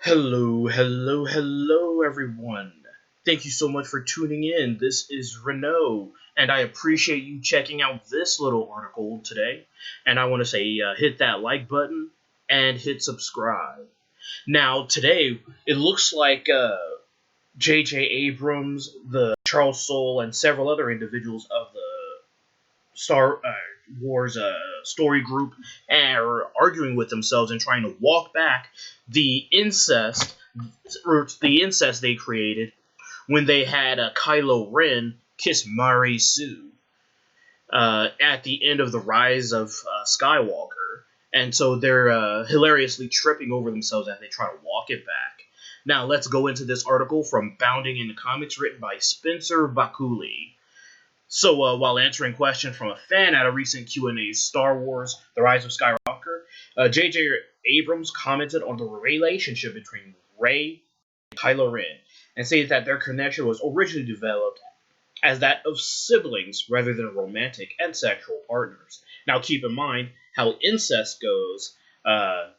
Hello, hello, hello, everyone. Thank you so much for tuning in. This is Renault, and I appreciate you checking out this little article today. And I want to say hit that like button and hit subscribe. Now, today, it looks like J.J. Abrams, the Charles Soule, and several other individuals of the Star Wars story group are arguing with themselves and trying to walk back the incest, the incest they created when they had Kylo Ren kiss Sue at the end of the Rise of Skywalker, and so they're hilariously tripping over themselves as they try to walk it back. Now let's go into this article from Bounding in the Comics, written by Spencer Bakuli. So, while answering questions from a fan at a recent Q&A Star Wars The Rise of Skywalker, J.J. Abrams commented on the relationship between Rey and Kylo Ren, and stated that their connection was originally developed as that of siblings rather than romantic and sexual partners. Now, keep in mind how incest goes.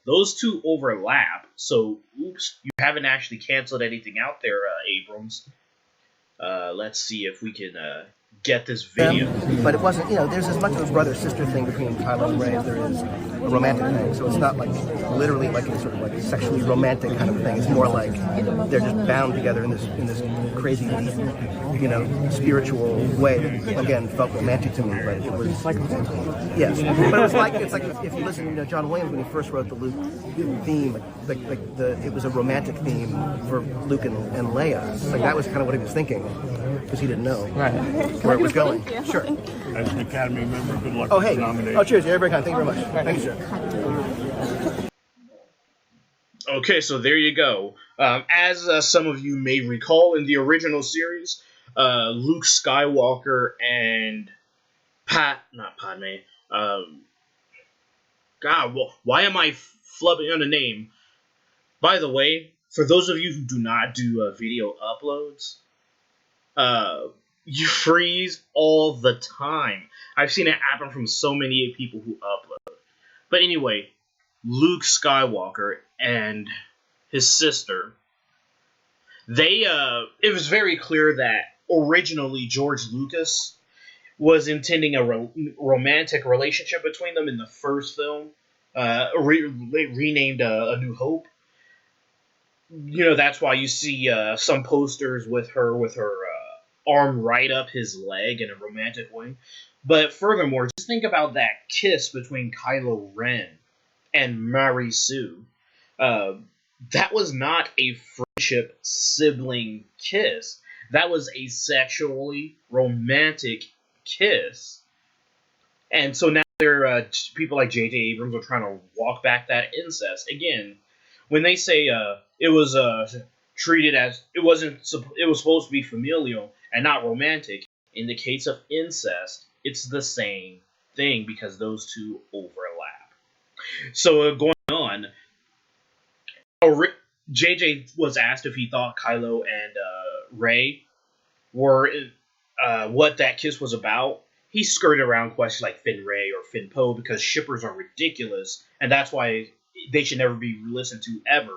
Those two overlap, so, oops, you haven't actually canceled anything out there, Abrams. Let's see if we can get this video. But it wasn't, there's as much of a brother-sister thing between Kylo and Rey as there is a romantic thing. So it's not like literally like a sort of like sexually romantic kind of thing. It's more like they're just bound together in this crazy, spiritual way that, again, felt romantic to me. But it was yes. But it was like, it's like if you listen to John Williams when he first wrote the Luke theme, it was a romantic theme for Luke and Leia. Like that was kind of what he was thinking, because he didn't know where it was going. Sure. As an Academy member, good luck Oh, with hey. the nomination. Oh, cheers. You're very kind. Thank you very much. Thank you, sir. Okay, so there you go. As some of you may recall, in the original series, Luke Skywalker and not Padme. God, why am I flubbing on the name? By the way, for those of you who do not do video uploads, you freeze all the time. I've seen it happen from so many people who upload. But anyway, Luke Skywalker and his sister, it was very clear that originally George Lucas was intending a romantic relationship between them in the first film, renamed A New Hope. That's why you see some posters with her arm right up his leg in a romantic way. But furthermore, just think about that kiss between Kylo Ren and Sue. That was not a friendship sibling kiss. That was a sexually romantic kiss. And so now people like J.J. Abrams are trying to walk back that incest. Again, when they say it was treated as it was supposed to be familial and not romantic, in the case of incest, it's the same thing because those two overlap. So going on, JJ was asked if he thought Kylo and Rey were what that kiss was about. He skirted around questions like Finn Rey or Finn Poe because shippers are ridiculous, and that's why they should never be listened to ever.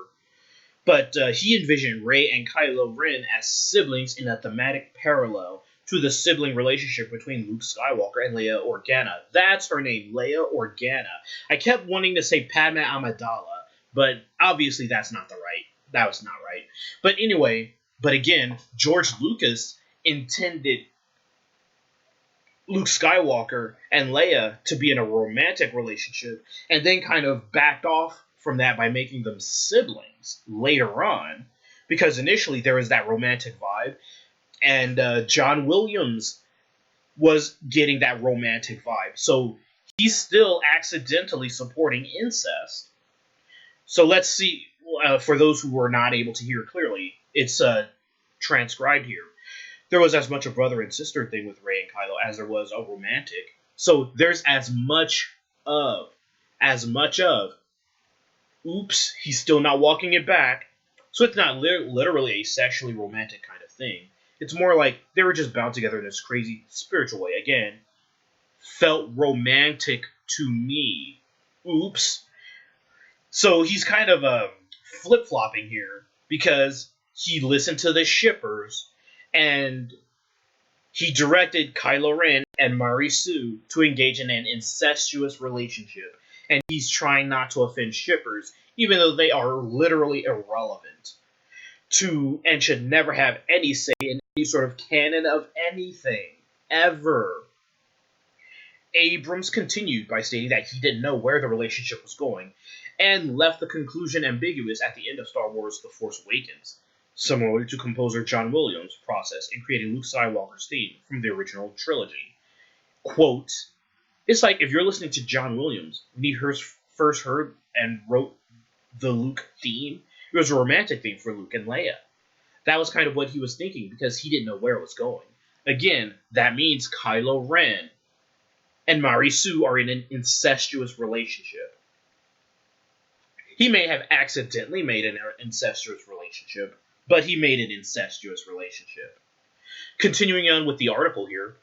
But he envisioned Rey and Kylo Ren as siblings in a thematic parallel to the sibling relationship between Luke Skywalker and Leia Organa. That's her name, Leia Organa. I kept wanting to say Padme Amidala, but obviously that was not right. But anyway, again, George Lucas intended Luke Skywalker and Leia to be in a romantic relationship, and then kind of backed off from that by making them siblings later on, because initially there was that romantic vibe, and John Williams was getting that romantic vibe, so he's still accidentally supporting incest. So let's see, for those who were not able to hear clearly, it's transcribed here. There was as much a brother and sister thing with Rey and Kylo as there was a romantic. So there's as much of, oops, he's still not walking it back. So it's not literally a sexually romantic kind of thing. It's more like they were just bound together in this crazy spiritual way. Again, felt romantic to me. Oops. So he's kind of flip-flopping here because he listened to the shippers and he directed Kylo Ren and Sue to engage in an incestuous relationship, and he's trying not to offend shippers, even though they are literally irrelevant to and should never have any say in any sort of canon of anything, ever. Abrams continued by stating that he didn't know where the relationship was going, and left the conclusion ambiguous at the end of Star Wars The Force Awakens, similarly to composer John Williams' process in creating Luke Skywalker's theme from the original trilogy. Quote, "It's like if you're listening to John Williams, when he first heard and wrote the Luke theme, it was a romantic theme for Luke and Leia. That was kind of what he was thinking because he didn't know where it was going. Again, that means Kylo Ren and Sue are in an incestuous relationship. He may have accidentally made an incestuous relationship, but he made an incestuous relationship." Continuing on with the article here,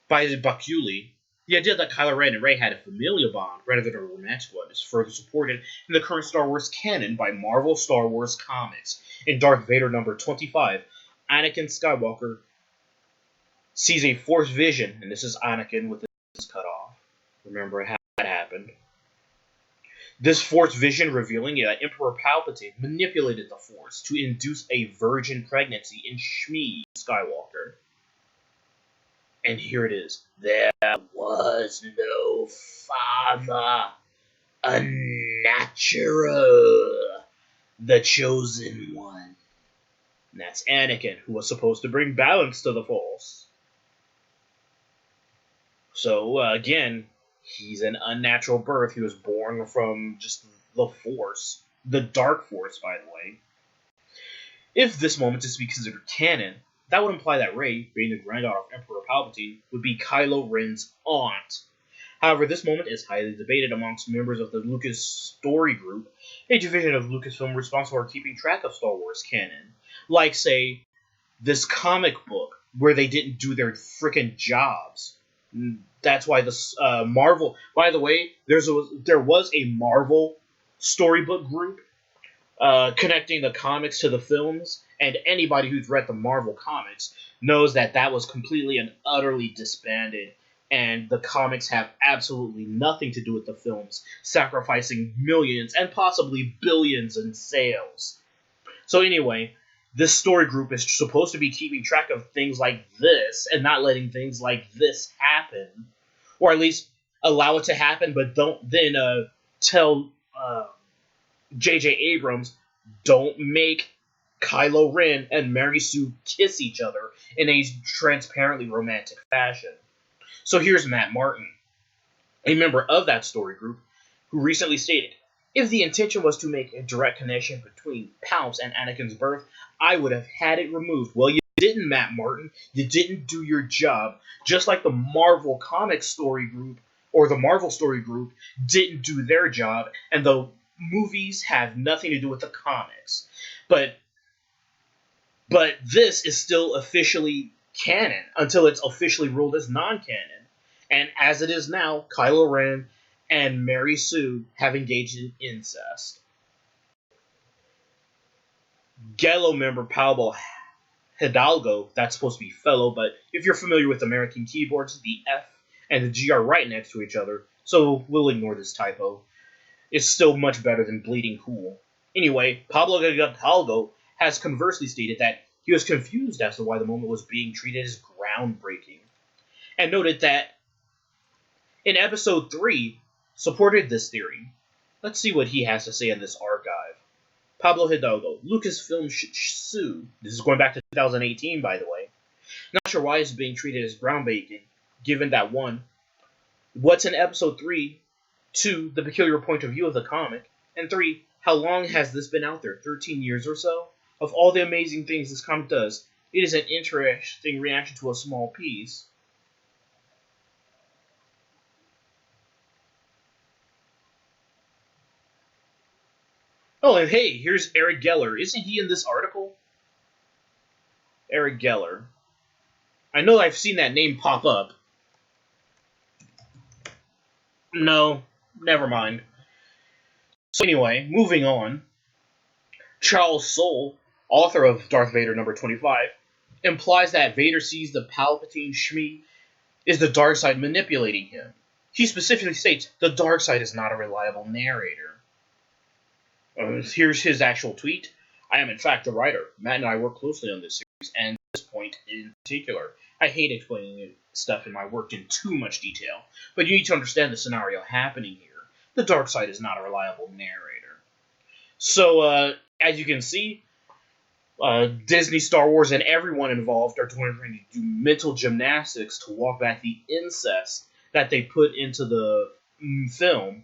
by Bakuli, the idea that Kylo Ren and Rey had a familial bond rather than a romantic one is further supported in the current Star Wars canon by Marvel Star Wars Comics. In Darth Vader number 25, Anakin Skywalker sees a Force vision, and this is Anakin with his cut off. Remember how that happened. This Force vision revealing that Emperor Palpatine manipulated the Force to induce a virgin pregnancy in Shmi Skywalker. And here it is. There was no father. Unnatural. The chosen one. And that's Anakin, who was supposed to bring balance to the Force. So, again, he's an unnatural birth. He was born from just the Force. The Dark Force, by the way. If this moment is to be considered canon, that would imply that Rey, being the granddaughter of Emperor Palpatine, would be Kylo Ren's aunt. However, this moment is highly debated amongst members of the Lucas Story Group, a division of Lucasfilm responsible for keeping track of Star Wars canon. Like, say, this comic book, where they didn't do their frickin' jobs. That's why this Marvel... By the way, there was a Marvel storybook group connecting the comics to the films, and anybody who's read the Marvel comics knows that that was completely and utterly disbanded, and the comics have absolutely nothing to do with the films, sacrificing millions and possibly billions in sales. So anyway, this story group is supposed to be keeping track of things like this and not letting things like this happen, or at least allow it to happen, but don't then tell J.J. Abrams, don't make Kylo Ren and Sue kiss each other in a transparently romantic fashion. So here's Matt Martin, a member of that story group, who recently stated, "If the intention was to make a direct connection between Palps and Anakin's birth, I would have had it removed." Well, you didn't, Matt Martin. You didn't do your job. Just like the Marvel Comics story group, or the Marvel story group, didn't do their job, and the movies have nothing to do with the comics. But this is still officially canon until it's officially ruled as non-canon. And as it is now, Kylo Ren and Sue have engaged in incest. Gallo member Pablo Hidalgo, that's supposed to be fellow, but if you're familiar with American keyboards, the F and the G are right next to each other, so we'll ignore this typo. It's still much better than bleeding cool. Anyway, Pablo Hidalgo has conversely stated that he was confused as to why the moment was being treated as groundbreaking, and noted that in episode 3 supported this theory. Let's see what he has to say in this archive. Pablo Hidalgo, Lucasfilm Sue. This is going back to 2018, by the way. Not sure why it's being treated as groundbreaking, given that 1, what's in episode 3, 2, the peculiar point of view of the comic, and 3, how long has this been out there? 13 years or so? Of all the amazing things this comic does, it is an interesting reaction to a small piece. Oh, and hey, here's Eric Geller. Isn't he in this article? Eric Geller. I know I've seen that name pop up. No, never mind. So anyway, moving on. Charles Soule, author of Darth Vader number 25, implies that Vader sees the Palpatine Shmi is the dark side manipulating him. He specifically states the dark side is not a reliable narrator. Here's his actual tweet. I am in fact the writer. Matt and I work closely on this series, and this point in particular. I hate explaining stuff in my work in too much detail, but you need to understand the scenario happening here. The dark side is not a reliable narrator. So, as you can see, Disney, Star Wars, and everyone involved are trying to do mental gymnastics to walk back the incest that they put into the film.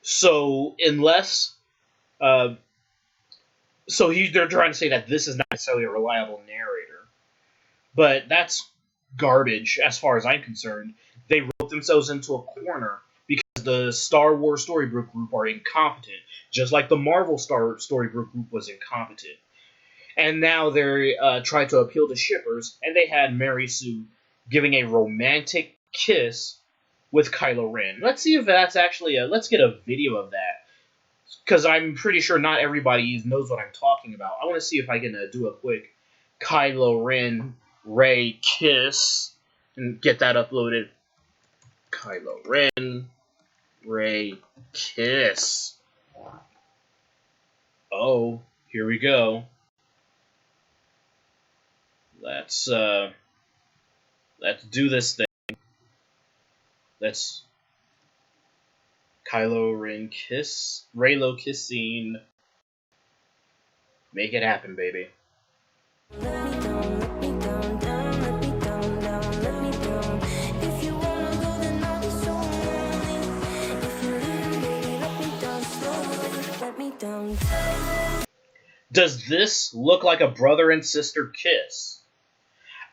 So, unless... they're trying to say that this is not necessarily a reliable narrator. But that's garbage as far as I'm concerned. They wrote themselves into a corner because the Star Wars Storybook Group are incompetent, just like the Marvel Storybook Group was incompetent. And now they're trying to appeal to shippers, and they had Mary Sue giving a romantic kiss with Kylo Ren. Let's see if that's actually let's get a video of that, because I'm pretty sure not everybody knows what I'm talking about. I want to see if I can do a quick Kylo Ren Rey kiss and get that uploaded. Kylo Ren Rey kiss. Oh, here we go. Let's do this thing. Let's Kylo Ren kiss, Reylo kissing. Make it happen, baby. Does this look like a brother and sister kiss?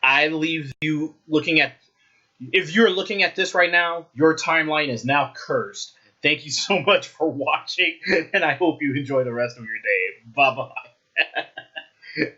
I leave you looking at... If you're looking at this right now, your timeline is now cursed. Thank you so much for watching, and I hope you enjoy the rest of your day. Bye-bye.